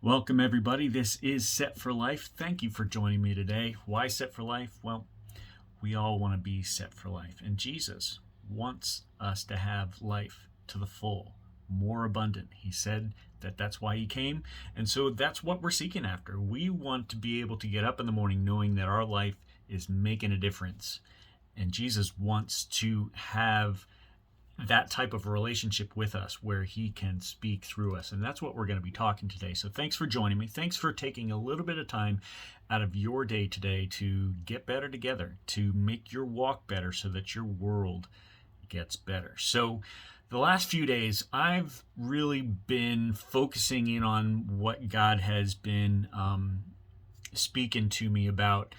Welcome, everybody. This is Set for Life. Thank you for joining me today. Why Set for Life? Well, we all want to be set for life, and Jesus wants us to have life to the full, more abundant. He said that that's why he came, and so that's what we're seeking after. We want to be able to get up in the morning knowing that our life is making a difference, and Jesus wants to have that type of relationship with us where he can speak through us. And that's what we're going to be talking today. So thanks for joining me. Thanks for taking a little bit of time out of your day today to get better together, to make your walk better so that your world gets better. So the last few days, I've really been focusing in on what God has been speaking to me about.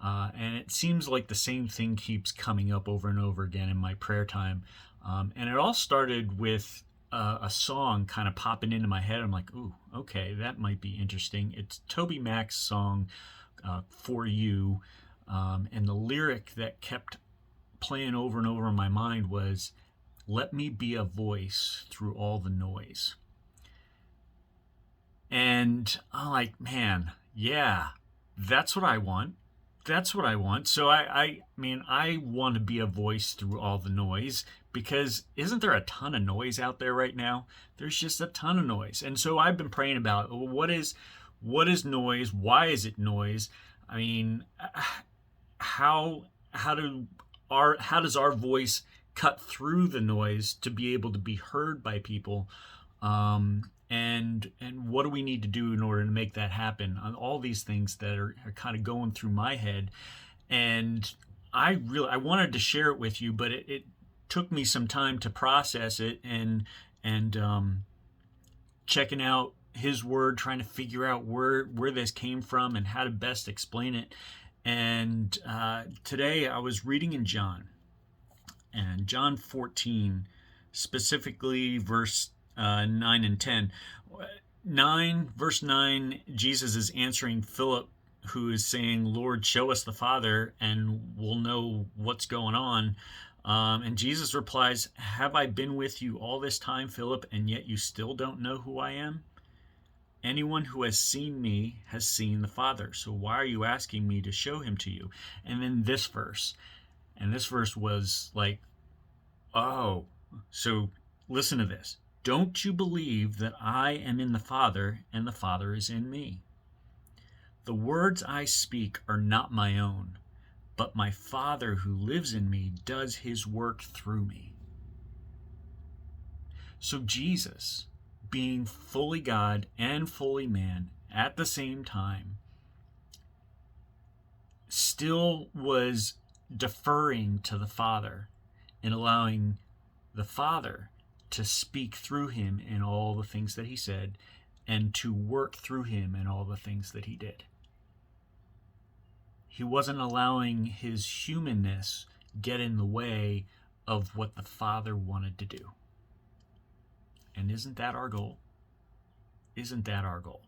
And it seems like the same thing keeps coming up over and over again in my prayer time. And it all started with a song kind of popping into my head. I'm like, ooh, okay, that might be interesting. It's TobyMac's song, For You. And the lyric that kept playing over and over in my mind was, let me be a voice through all the noise. And I'm like, man, yeah, that's what I want. That's what I want. So I mean, I want to be a voice through all the noise, because isn't there a ton of noise out there right now? There's just a ton of noise. And so I've been praying about, well, what is noise? Why is it noise? I mean, how does our voice cut through the noise to be able to be heard by people? And what do we need to do in order to make that happen? On all these things that are kind of going through my head, and I wanted to share it with you, but it took me some time to process it and checking out His Word, trying to figure out where this came from and how to best explain it. And today I was reading in John 14, specifically verse 9 and 10. Verse 9, Jesus is answering Philip, who is saying, Lord, show us the Father and we'll know what's going on. And Jesus replies, have I been with you all this time, Philip, and yet you still don't know who I am? Anyone who has seen me has seen the Father. So why are you asking me to show him to you? And then this verse was like, oh, so listen to this. Don't you believe that I am in the Father and the Father is in me? The words I speak are not my own, but my Father who lives in me does his work through me. So Jesus, being fully God and fully man at the same time, still was deferring to the Father and allowing the Father to speak through him in all the things that he said and to work through him in all the things that he did. He wasn't allowing his humanness get in the way of what the Father wanted to do. And isn't that our goal? Isn't that our goal?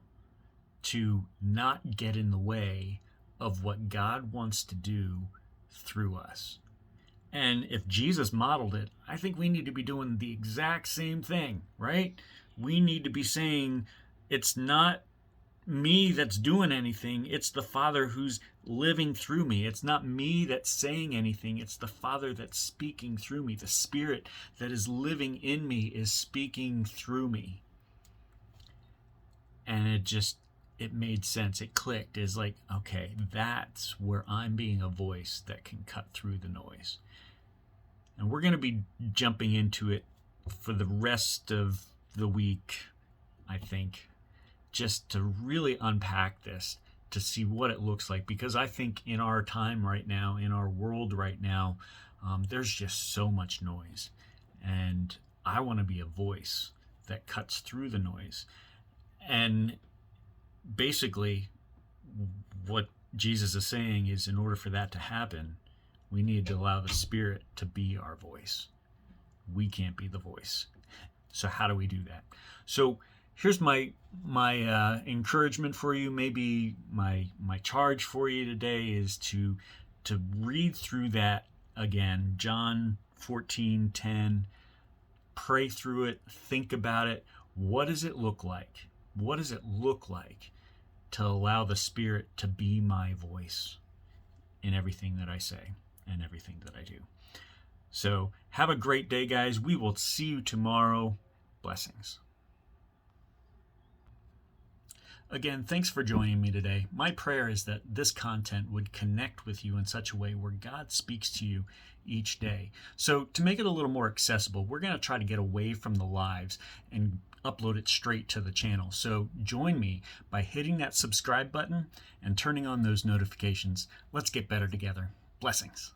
To not get in the way of what God wants to do through us. And if Jesus modeled it, I think we need to be doing the exact same thing, right? We need to be saying, it's not me that's doing anything, it's the Father who's living through me. It's not me that's saying anything, it's the Father that's speaking through me. The Spirit that is living in me is speaking through me. And it made sense. It clicked. It's like, okay, that's where I'm being a voice that can cut through the noise. And we're going to be jumping into it for the rest of the week, I think, just to really unpack this, to see what it looks like. Because I think in our time right now, in our world right now, there's just so much noise. And I want to be a voice that cuts through the noise. And basically, what Jesus is saying is, in order for that to happen, we need to allow the Spirit to be our voice. We can't be the voice. So how do we do that? So here's my encouragement for you. Maybe my charge for you today is to read through that again. John 14:10. Pray through it. Think about it. What does it look like What does it look like to allow the Spirit to be my voice in everything that I say and everything that I do? So have a great day, guys. We will see you tomorrow. Blessings. Again, thanks for joining me today. My prayer is that this content would connect with you in such a way where God speaks to you each day. So to make it a little more accessible, we're going to try to get away from the lives and upload it straight to the channel. So join me by hitting that subscribe button and turning on those notifications. Let's get better together. Blessings.